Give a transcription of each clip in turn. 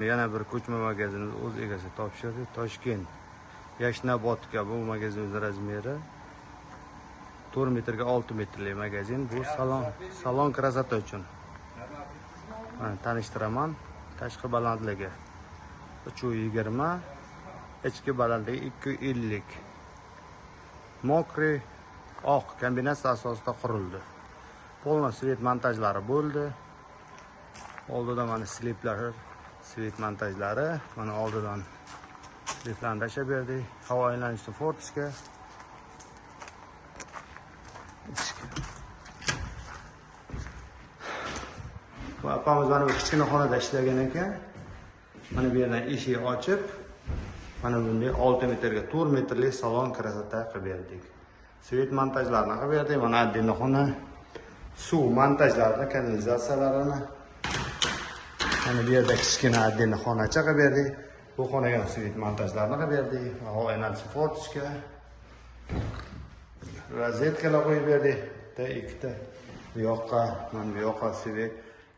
Yana bir ko'chma magazinimiz o'z egasi topshirdi. Toshkent Yashnobodga bu magazinimiz razmeri 4 metrga 6 metrli magazin. Bu salon krasota uchun. Mana tanishtiraman. Tashqi balandligi 320, ichki balandligi 250. Mokri oq kombinatsiya asosida qurildi. Polna svet montajlari bo'ldi. Oldida mana sliplar, svet montajlari, mana oldidan sliplarni tashlab berdik. Havo aylanishni fortishga. Bu apamiz mana bu kichkina xonada ishlagan ekan. Mana bu yerdan eshik ochib, mana bunday 6 metrga 4 metrli salon krasota qilib berdik. Svet montajlarini qilib berdik. Mana отдельный xona, suv montajlarini, kanalizatsiyalarini. Mana bu yerda kichkina отдельный xonacha qilib berdik. Bu xonaga ham svet montajlarini qilib berdik. Havo aylanishni fortishga. Rozetkalar qo'yib berdik. Bitta, ikkita. Bu yoqqa, mana bu yoqqa svet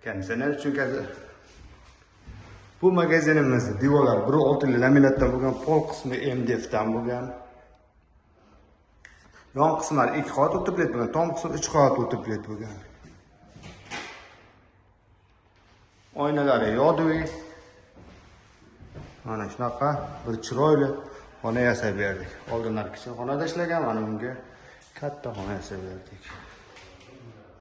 konditsioner uchun bu magazinimizda devorlar 1.6 laminatdan bo'lgan, pol qismi MDFdan bo'lgan. Yon qismlar 2 qavat o'tiblet bo'lgan, tom qismi 3 qavat o'tiblet bo'lgan. Oynalari yodiviy. Mana shunaqa bir chiroyli xona yasab berdik. Oldinlar kichik xonada ishlagan, mana bunga katta xona yasab berdik.